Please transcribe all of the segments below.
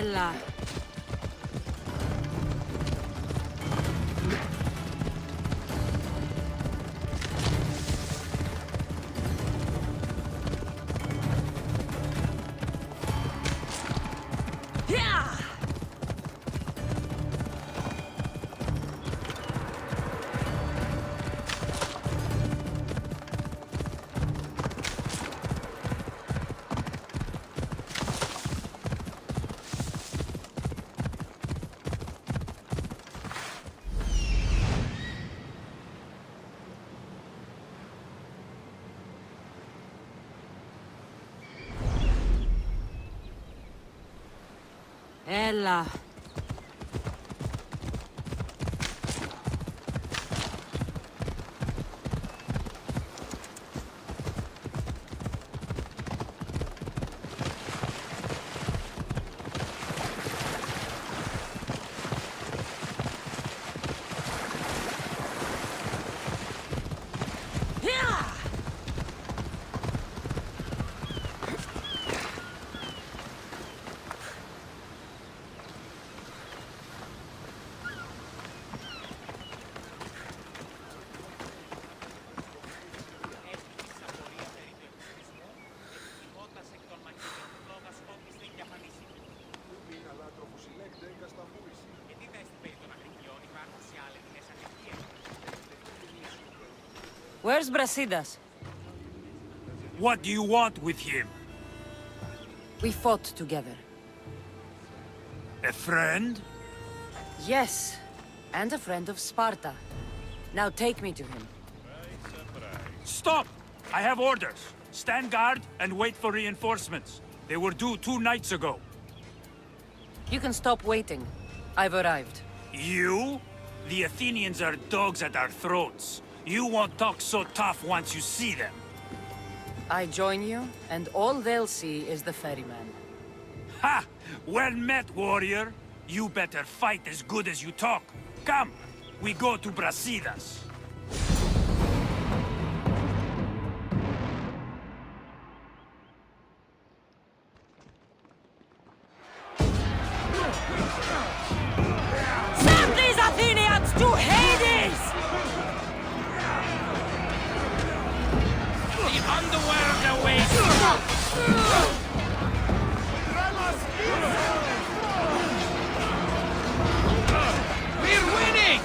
Έλα. Έλα. Where's Brasidas? What do you want with him? We fought together. A friend? Yes, and a friend of Sparta. Now take me to him. Stop! I have orders. Stand guard and wait for reinforcements. They were due 2 nights ago. You can stop waiting. I've arrived. You? The Athenians are dogs at our throats. You won't talk so tough once you see them. I join you, and all they'll see is the ferryman. Ha! Well met, warrior. You better fight as good as you talk. Come, we go to Brasidas. Send these Athenians to Hades! The underworld awaits! We're winning!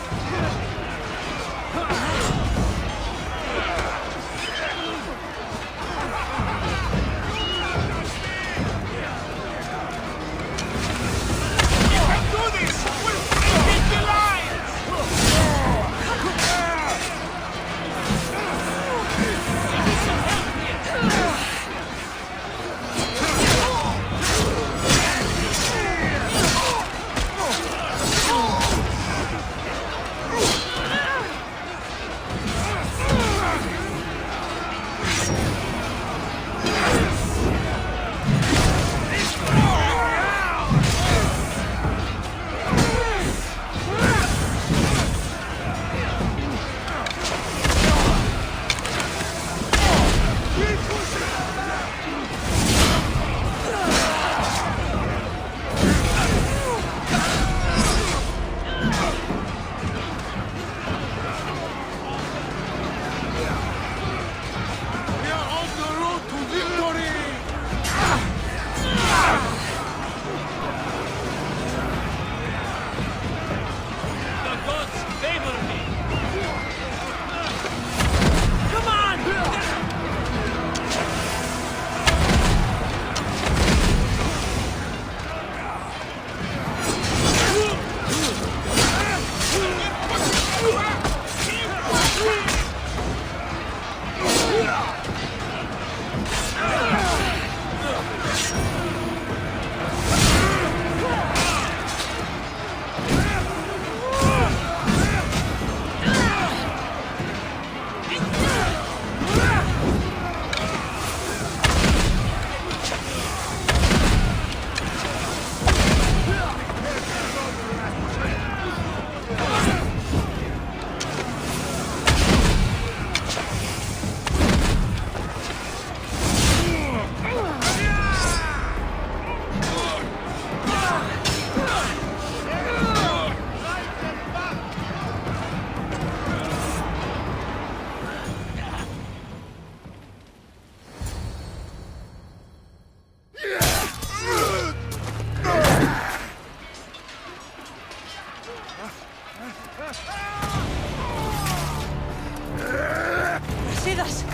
Sidas!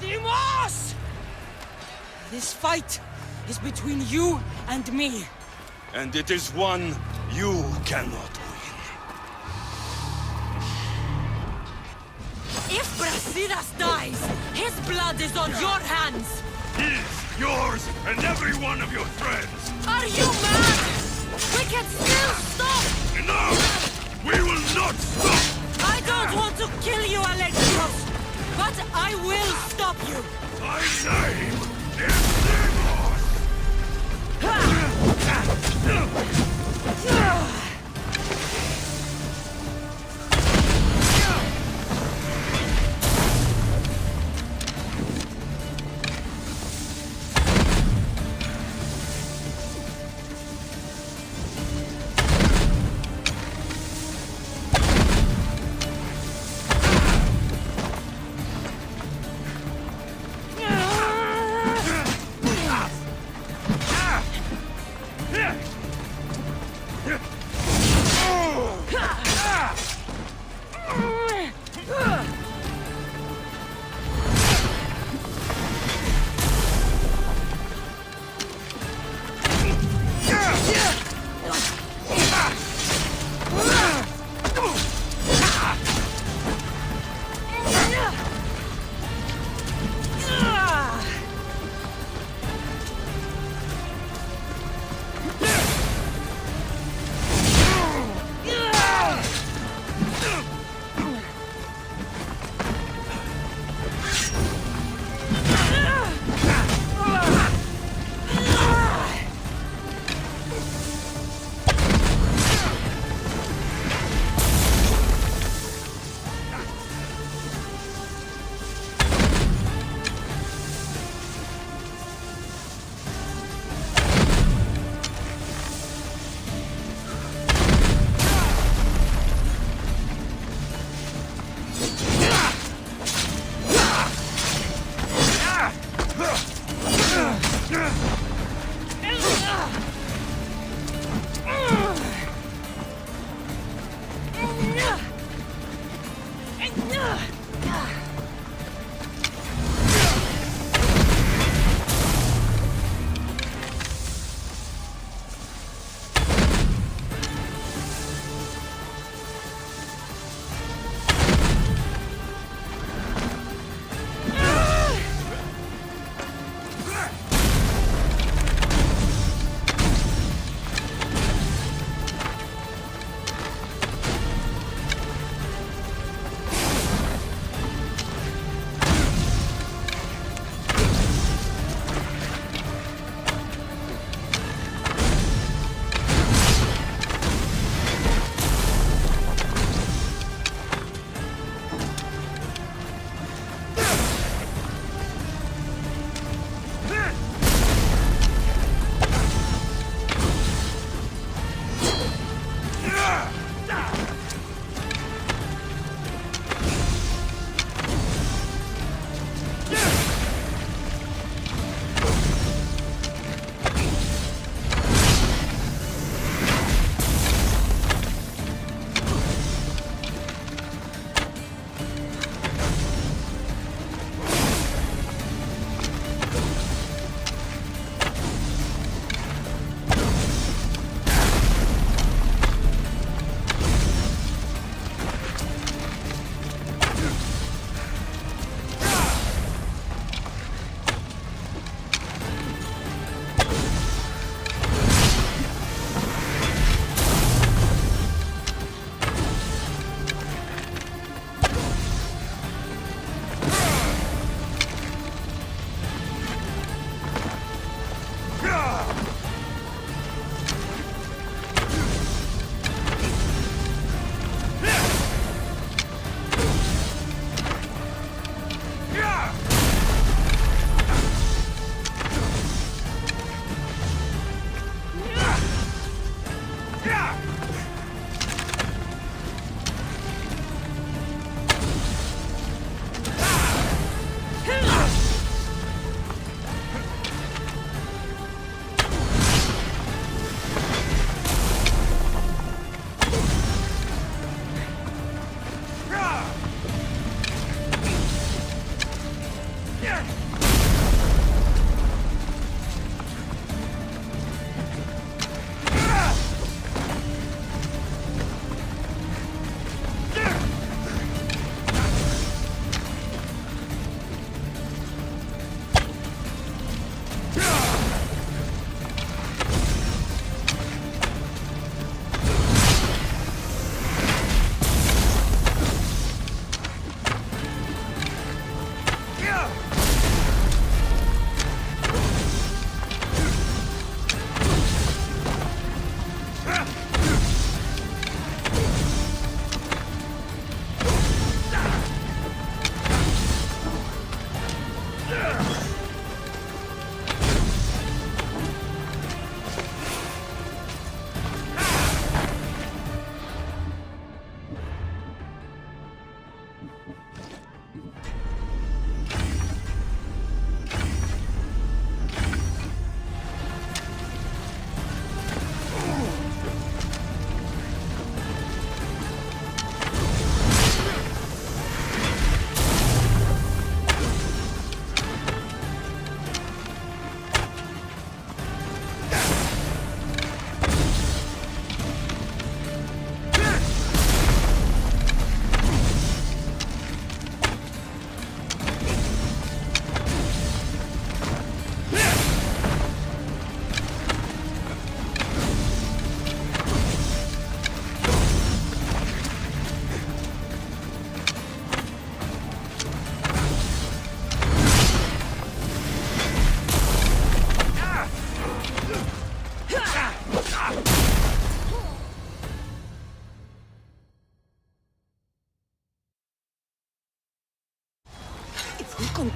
Deimos! This fight is between you and me. And it is one you cannot win. If Brasidas dies, his blood is on your hands! His, yours, and every one of your friends! Are you mad? We can still stop! Enough! We will not stop! I don't want to kill you, Alexios! But I will stop you! My name is Deimos!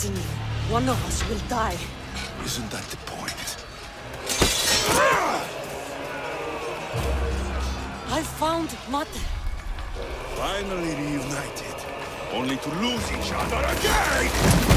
fighting you, one of us will die. Isn't that the point? I found Mother. Finally reunited, only to lose each other again!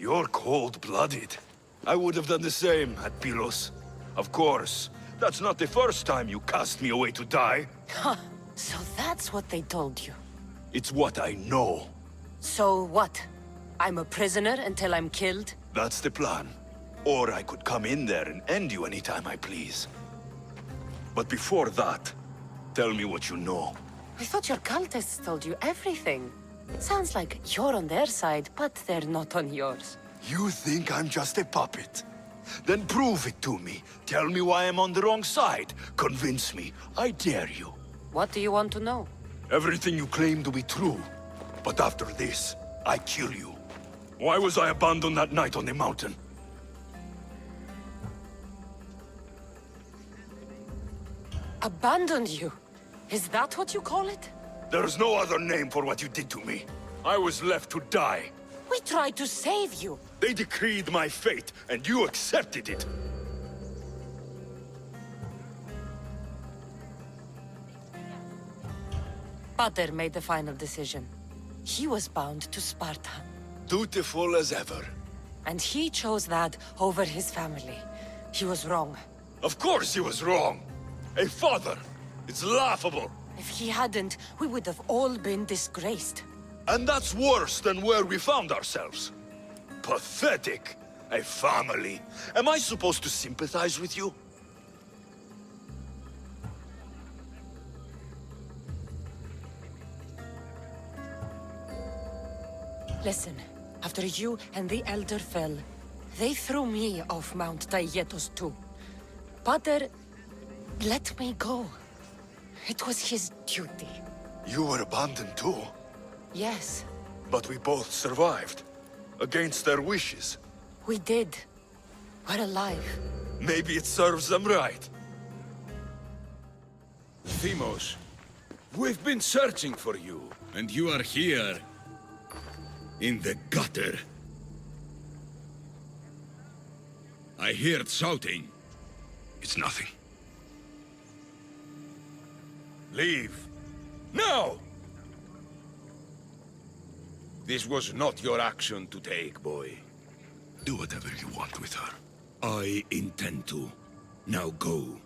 You're cold-blooded. I would have done the same at Pylos. Of course, that's not the first time you cast me away to die. Huh. So that's what they told you. It's what I know. So what? I'm a prisoner until I'm killed? That's the plan. Or I could come in there and end you anytime I please. But before that, tell me what you know. I thought your cultists told you everything. Sounds like you're on their side, but they're not on yours. You think I'm just a puppet? Then prove it to me. Tell me why I'm on the wrong side. Convince me. I dare you. What do you want to know? Everything you claim to be true. But after this, I kill you. Why was I abandoned that night on the mountain? Abandoned you? Is that what you call it? There's no other name for what you did to me. I was left to die. We tried to save you. They decreed my fate, and you accepted it. Pater made the final decision. He was bound to Sparta. Dutiful as ever. And he chose that over his family. He was wrong. Of course he was wrong. A father. It's laughable. If he hadn't, we would have all been disgraced. And that's worse than where we found ourselves. Pathetic. A family. Am I supposed to sympathize with you? Listen, after you and the Elder fell, they threw me off Mount Taygetos too. Pater let me go. It was his duty. You were abandoned too. Yes, But we both survived. Against their wishes. we did. We're alive. Maybe it serves them right. Deimos, we've been searching for you, and you are here. In the gutter. I heard shouting. It's nothing. Leave. No! This was not your action to take, boy. Do whatever you want with her. I intend to. Now go.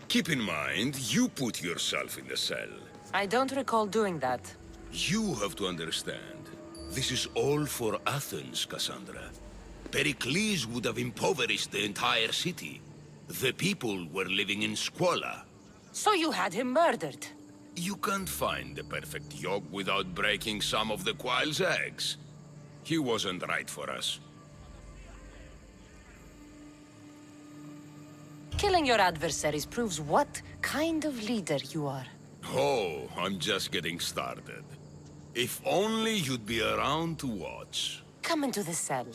Keep in mind, you put yourself in the cell. I don't recall doing that. You have to understand. This is all for Athens, Cassandra. Pericles would have impoverished the entire city. The people were living in squalor. So you had him murdered? You can't find the perfect yolk without breaking some of the Quail's eggs. He wasn't right for us. Killing your adversaries proves what kind of leader you are. Oh, I'm just getting started. If only you'd be around to watch. Come into the cell.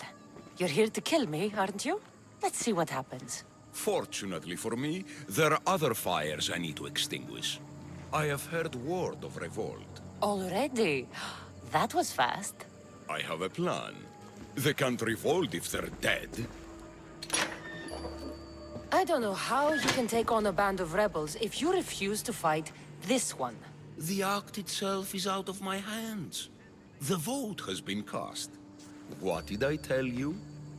You're here to kill me, aren't you? Let's see what happens. Fortunately for me, there are other fires I need to extinguish. I have heard word of revolt. Already? That was fast. I have a plan. They can't revolt if they're dead. I don't know how you can take on a band of rebels if you refuse to fight this one. The act itself is out of my hands. The vote has been cast. What did I tell you?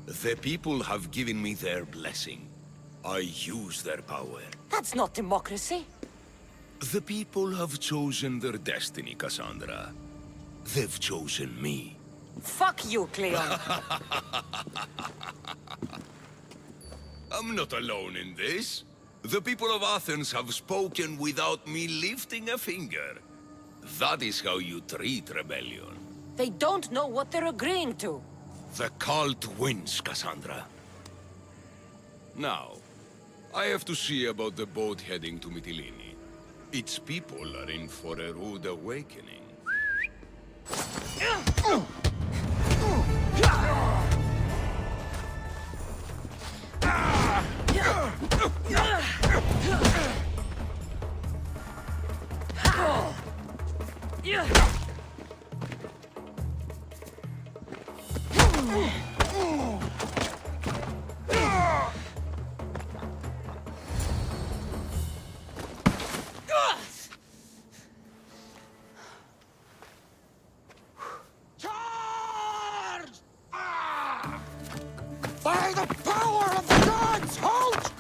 The people have given me their blessing. I use their power. That's not democracy. The people have chosen their destiny, Cassandra. They've chosen me. Fuck you, Cleon. I'm not alone in this. The people of Athens have spoken without me lifting a finger. That is how you treat rebellion. They don't know what they're agreeing to. The cult wins, Cassandra. Now, I have to see about the boat heading to Mytilene. Its people are in for a rude awakening. By the power of the gods, halt!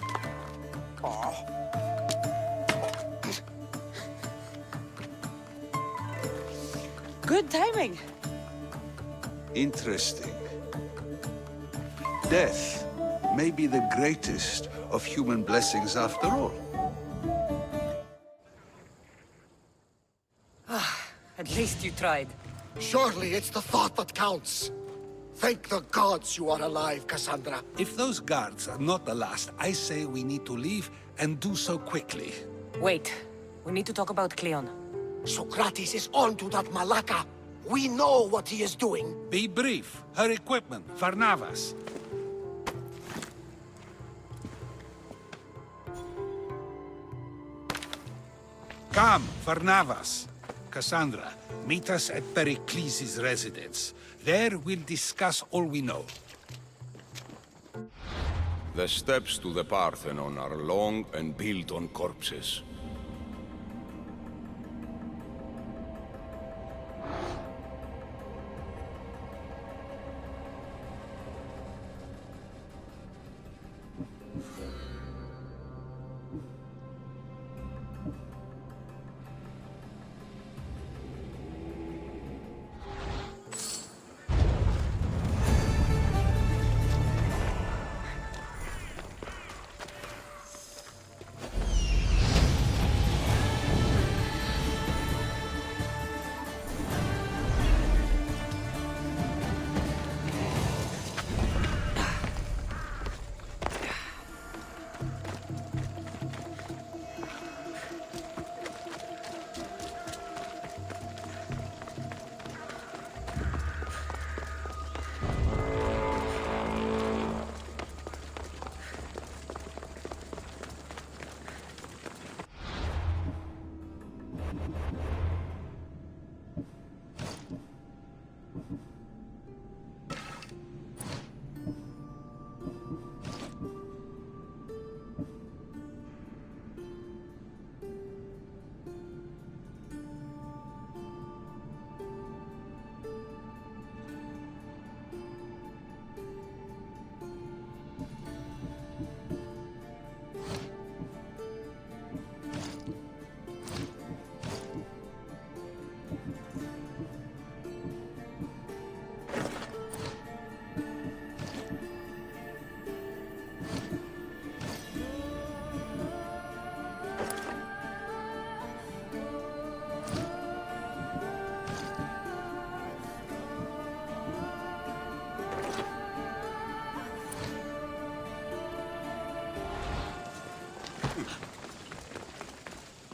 Good timing. Interesting. Death may be the greatest of human blessings after all. At least you tried. Surely it's the thought that counts. Thank the gods you are alive, Cassandra. If those guards are not the last, I say we need to leave and do so quickly. Wait. We need to talk about Cleon. Socrates is on to that Malaka. We know what he is doing. Be brief. Her equipment, Varnavas. Come, Varnavas. Cassandra, meet us at Pericles' residence. There we'll discuss all we know. The steps to the Parthenon are long and built on corpses.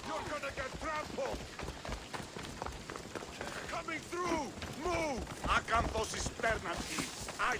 You're gonna get trampled! Coming through! Move! Acanthos pernantis! Aye!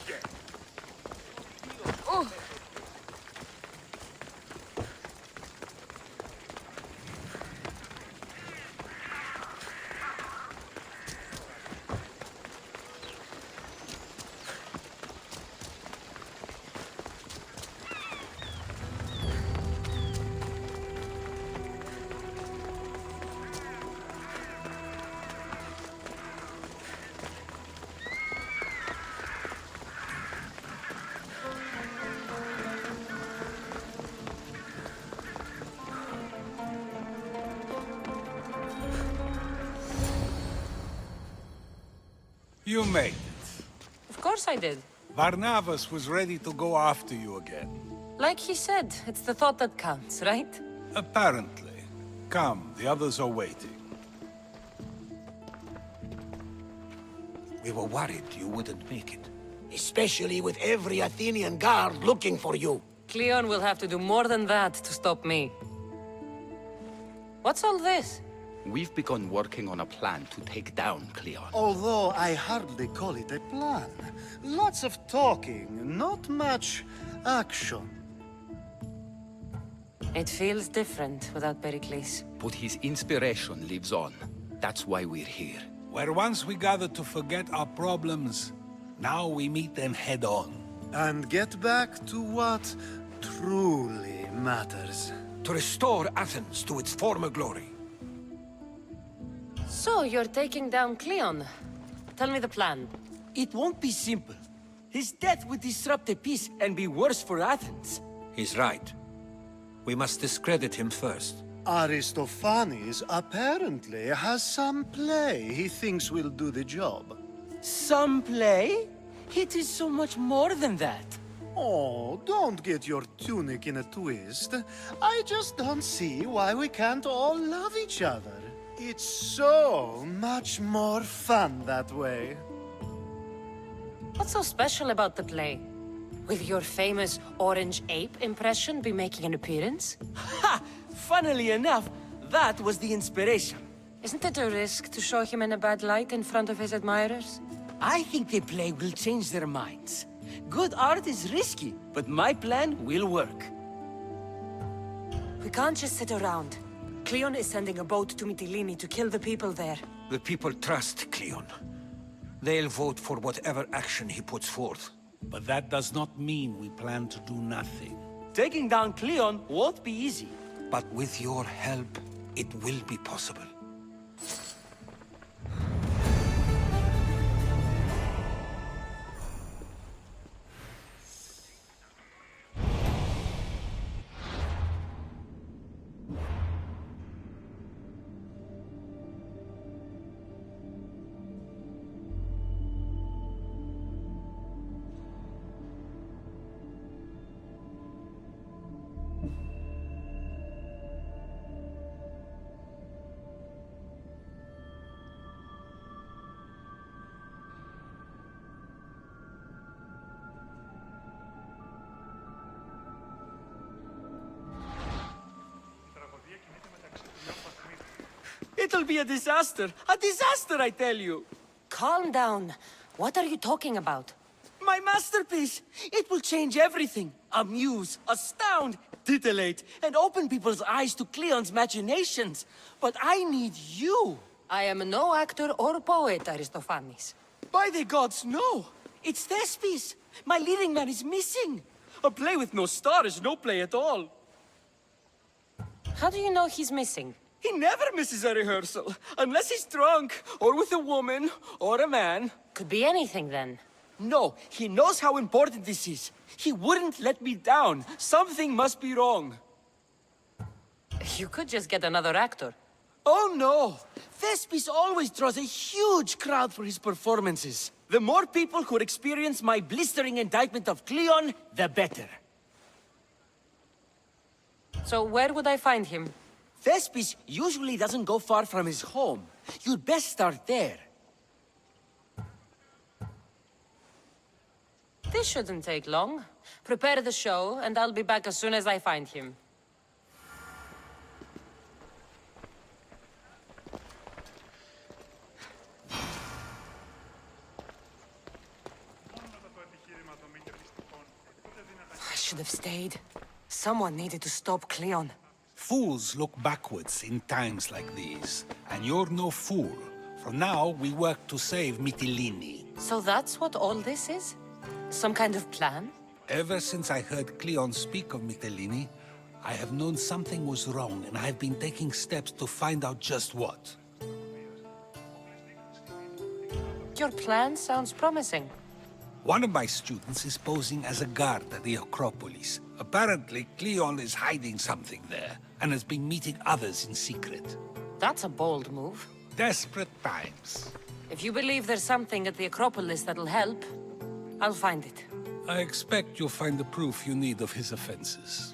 You made it. Of course I did. Barnabas was ready to go after you again. Like he said, it's the thought that counts, right? Apparently. Come, the others are waiting. We were worried you wouldn't make it. Especially with every Athenian guard looking for you. Cleon will have to do more than that to stop me. What's all this? We've begun working on a plan to take down Cleon. Although I hardly call it a plan. Lots of talking, not much action. It feels different without Pericles. But his inspiration lives on. That's why we're here. Where once we gathered to forget our problems, now we meet them head on. And get back to what truly matters. To restore Athens to its former glory. So, you're taking down Cleon. Tell me the plan. It won't be simple. His death would disrupt the peace and be worse for Athens. He's right. We must discredit him first. Aristophanes apparently has some play he thinks will do the job. Some play? It is so much more than that. Oh, don't get your tunic in a twist. I just don't see why we can't all love each other. It's so much more fun that way. What's so special about the play? Will your famous orange ape impression be making an appearance? Ha! Funnily enough, that was the inspiration. Isn't it a risk to show him in a bad light in front of his admirers? I think the play will change their minds. Good art is risky, but my plan will work. We can't just sit around. Cleon is sending a boat to Mytilene to kill the people there. The people trust Cleon. They'll vote for whatever action he puts forth. But that does not mean we plan to do nothing. Taking down Cleon won't be easy. But with your help, it will be possible. It'll be a disaster! A disaster, I tell you! Calm down. What are you talking about? My masterpiece! It will change everything. Amuse, astound, titillate, and open people's eyes to Cleon's machinations. But I need you! I am no actor or poet, Aristophanes. By the gods, no! It's Thespis! My leading man is missing! A play with no star is no play at all. How do you know he's missing? He never misses a rehearsal, unless he's drunk, or with a woman, or a man. Could be anything then. No, he knows how important this is. He wouldn't let me down. Something must be wrong. You could just get another actor. Oh no! Thespis always draws a huge crowd for his performances. The more people who experience my blistering indictment of Cleon, the better. So where would I find him? Thespis usually doesn't go far from his home. You'd best start there. This shouldn't take long. Prepare the show, and I'll be back as soon as I find him. should have stayed. Someone needed to stop Cleon. Fools look backwards in times like these, and you're no fool. For now, we work to save Mytilene. So that's what all this is? Some kind of plan? Ever since I heard Cleon speak of Mytilene, I have known something was wrong, and I've been taking steps to find out just what. Your plan sounds promising. One of my students is posing as a guard at the Acropolis. Apparently, Cleon is hiding something there, and has been meeting others in secret. That's a bold move. Desperate times. If you believe there's something at the Acropolis that'll help, I'll find it. I expect you'll find the proof you need of his offenses.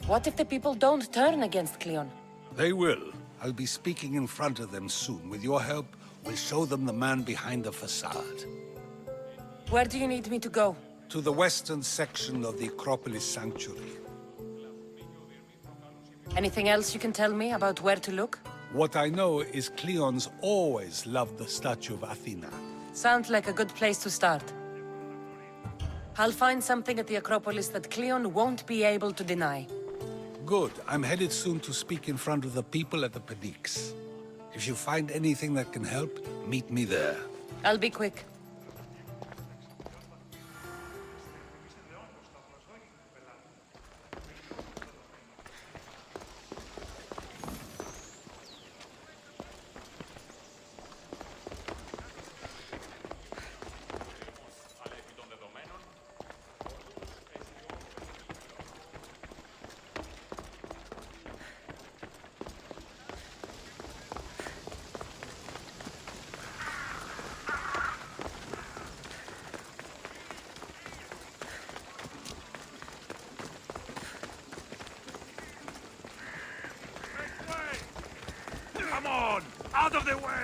What if the people don't turn against Cleon? They will. I'll be speaking in front of them soon. With your help, we'll show them the man behind the facade. Where do you need me to go? To the western section of the Acropolis Sanctuary. Anything else you can tell me about where to look? What I know is Cleon's always loved the statue of Athena. Sounds like a good place to start. I'll find something at the Acropolis that Cleon won't be able to deny. Good. I'm headed soon to speak in front of the people at the Pnyx. If you find anything that can help, meet me there. I'll be quick. Come on! Out of the way!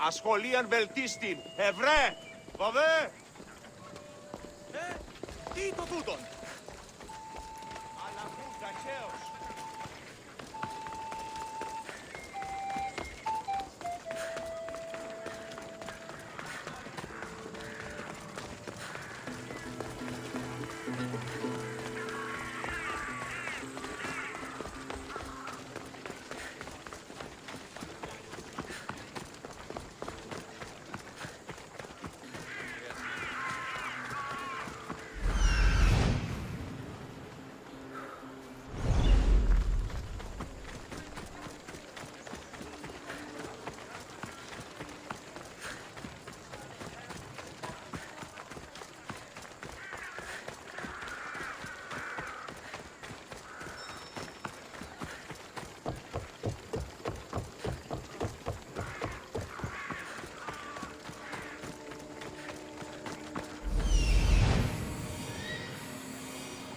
Ασχολίαν βελτίστην. Ευρέ! Βαβέ! Τι το τούτον! Αλλαγούν καχαίος.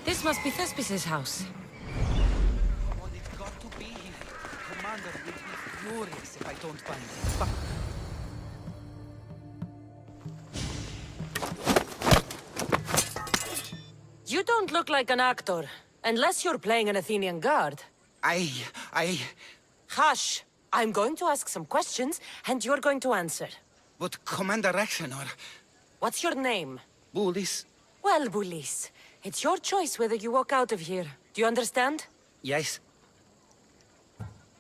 This must be Thespis' house. Well, it's got to be here. Commander will be furious if I don't find it. But You don't look like an actor, unless you're playing an Athenian guard. I... Hush! I'm going to ask some questions, and you're going to answer. But Commander Rexenor... What's your name? Bullis? Well, Bulis, it's your choice whether you walk out of here. Do you understand? Yes.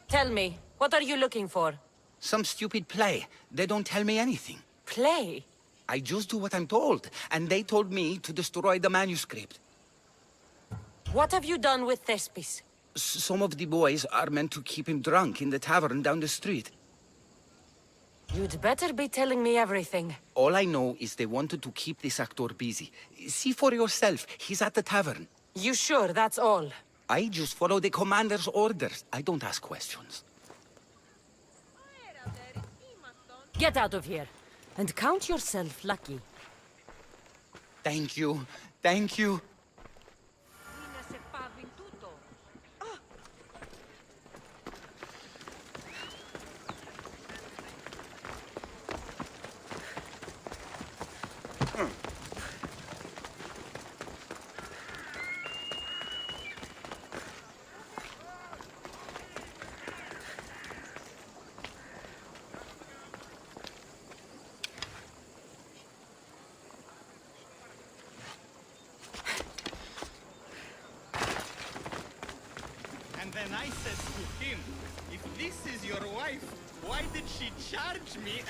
Tell me, what are you looking for? Some stupid play. They don't tell me anything. Play? I just do what I'm told, and they told me to destroy the manuscript. What have you done with Thespis? Some of the boys are meant to keep him drunk in the tavern down the street. You'd better be telling me everything. All I know is they wanted to keep this actor busy. See for yourself, he's at the tavern. You sure that's all? I just follow the commander's orders. I don't ask questions. Get out of here, and count yourself lucky. Thank you. Thank you. And then I said to him, if this is your wife, why did she charge me?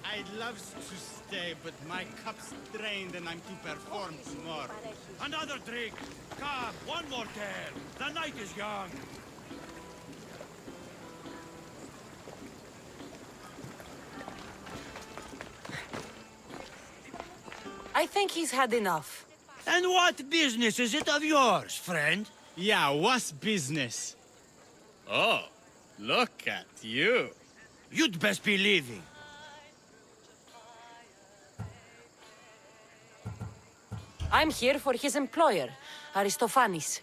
I'd love to stay, but my cup's drained and I'm to perform tomorrow. Another drink! Come, one more tale! The night is young! I think he's had enough. And what business is it of yours, friend? Yeah, what's business? Oh, look at you. You'd best be leaving. I'm here for his employer, Aristophanes.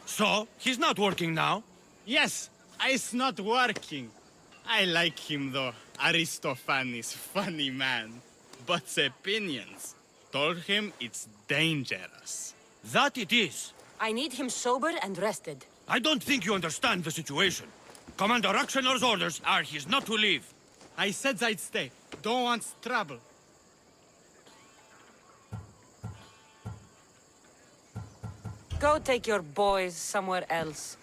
So, he's not working now? Yes, it's not working. I like him though. Aristophanes, funny man. But opinions told him it's dangerous. That it is. I need him sober and rested. I don't think you understand the situation. Commander Rakshanor's orders are he's not to leave. I said I'd stay. Don't want trouble. Go take your boys somewhere else.